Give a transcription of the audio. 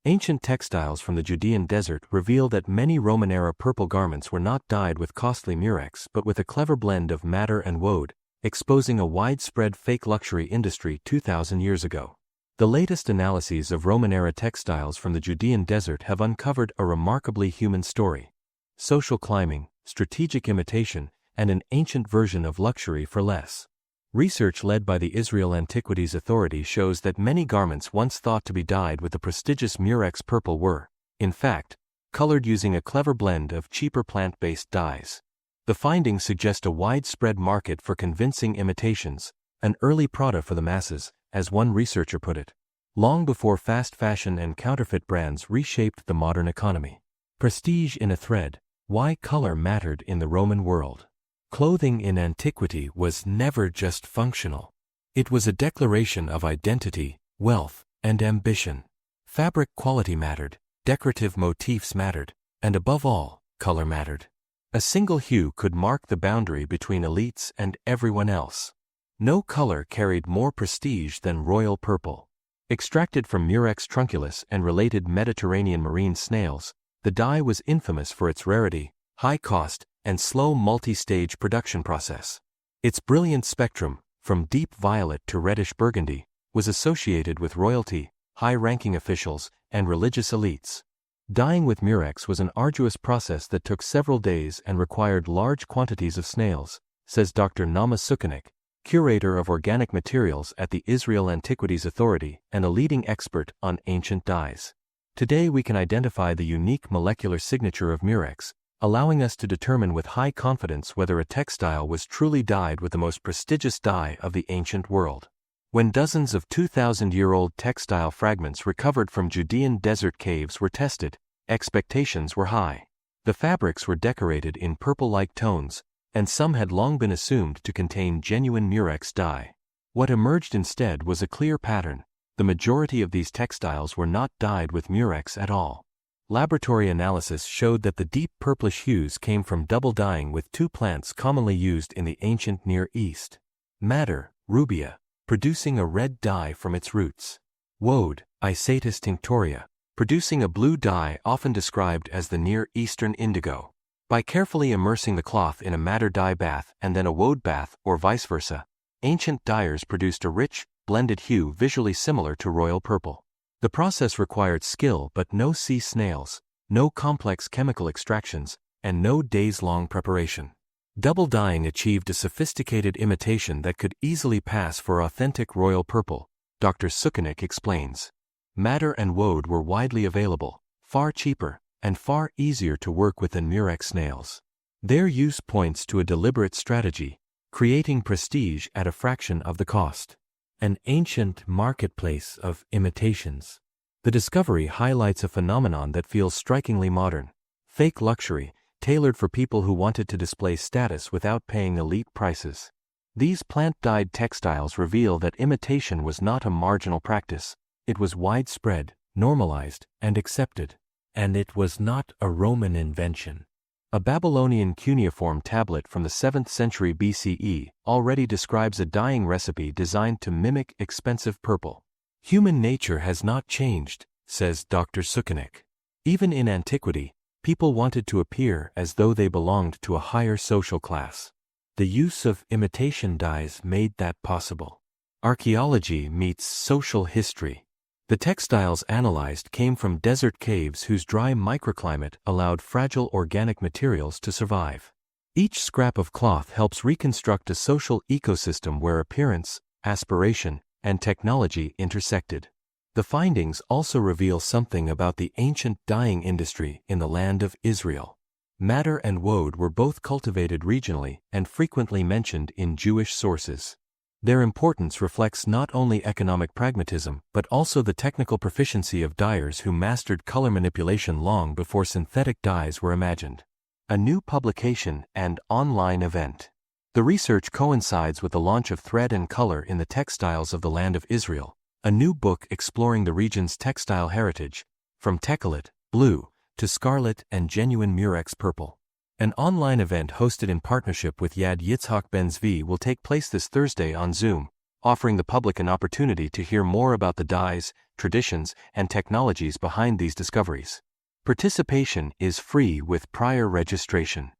Ancient textiles from the Judean desert reveal that many Roman-era purple garments were not dyed with costly murex but with a clever blend of madder and woad, exposing a widespread fake luxury industry 2,000 years ago. The latest analyses of Roman-era textiles from the Judean desert have uncovered a remarkably human story. Social climbing, strategic imitation, and an ancient version of luxury for less. Research led by the Israel Antiquities Authority shows that many garments once thought to be dyed with the prestigious Murex purple were, in fact, colored using a clever blend of cheaper plant-based dyes. The findings suggest a widespread market for convincing imitations, an early product for the masses, as one researcher put it, long before fast fashion and counterfeit brands reshaped the modern economy. Prestige in a thread. Why color mattered in the Roman world. Clothing in antiquity was never just functional. It was a declaration of identity, wealth, and ambition. Fabric quality mattered, decorative motifs mattered, and above all, color mattered. A single hue could mark the boundary between elites and everyone else. No color carried more prestige than royal purple. Extracted from Murex trunculus and related Mediterranean marine snails, the dye was infamous for its rarity, high cost, and slow multi-stage production process. Its brilliant spectrum, from deep violet to reddish burgundy, was associated with royalty, high-ranking officials, and religious elites. Dyeing with Murex was an arduous process that took several days and required large quantities of snails, says Dr. Nama Sukanik, curator of organic materials at the Israel Antiquities Authority and a leading expert on ancient dyes. Today we can identify the unique molecular signature of Murex, allowing us to determine with high confidence whether a textile was truly dyed with the most prestigious dye of the ancient world. When dozens of 2,000-year-old textile fragments recovered from Judean desert caves were tested, expectations were high. The fabrics were decorated in purple-like tones, and some had long been assumed to contain genuine Murex dye. What emerged instead was a clear pattern. The majority of these textiles were not dyed with Murex at all. Laboratory analysis showed that the deep purplish hues came from double dyeing with two plants commonly used in the ancient Near East. Madder, rubia, producing a red dye from its roots. Woad, Isatis tinctoria, producing a blue dye often described as the Near Eastern indigo. By carefully immersing the cloth in a madder dye bath and then a woad bath, or vice versa, ancient dyers produced a rich, blended hue visually similar to royal purple. The process required skill but no sea snails, no complex chemical extractions, and no days-long preparation. Double dyeing achieved a sophisticated imitation that could easily pass for authentic royal purple, Dr. Sukanik explains. Madder and woad were widely available, far cheaper, and far easier to work with than Murex snails. Their use points to a deliberate strategy, creating prestige at a fraction of the cost. An ancient marketplace of imitations. The discovery highlights a phenomenon that feels strikingly modern. Fake luxury, tailored for people who wanted to display status without paying elite prices. These plant-dyed textiles reveal that imitation was not a marginal practice. It was widespread, normalized, and accepted. And it was not a Roman invention. A Babylonian cuneiform tablet from the 7th century BCE already describes a dyeing recipe designed to mimic expensive purple. Human nature has not changed, says Dr. Sukanik. Even in antiquity, people wanted to appear as though they belonged to a higher social class. The use of imitation dyes made that possible. Archaeology meets social history. The textiles analyzed came from desert caves whose dry microclimate allowed fragile organic materials to survive. Each scrap of cloth helps reconstruct a social ecosystem where appearance, aspiration, and technology intersected. The findings also reveal something about the ancient dyeing industry in the land of Israel. Madder and woad were both cultivated regionally and frequently mentioned in Jewish sources. Their importance reflects not only economic pragmatism but also the technical proficiency of dyers who mastered color manipulation long before synthetic dyes were imagined. A new publication and online event. The research coincides with the launch of Thread and Color in the Textiles of the Land of Israel, a new book exploring the region's textile heritage, from techelet, blue, to scarlet and genuine Murex purple. An online event hosted in partnership with Yad Yitzhak Ben-Zvi will take place this Thursday on Zoom, offering the public an opportunity to hear more about the dyes, traditions, and technologies behind these discoveries. Participation is free with prior registration.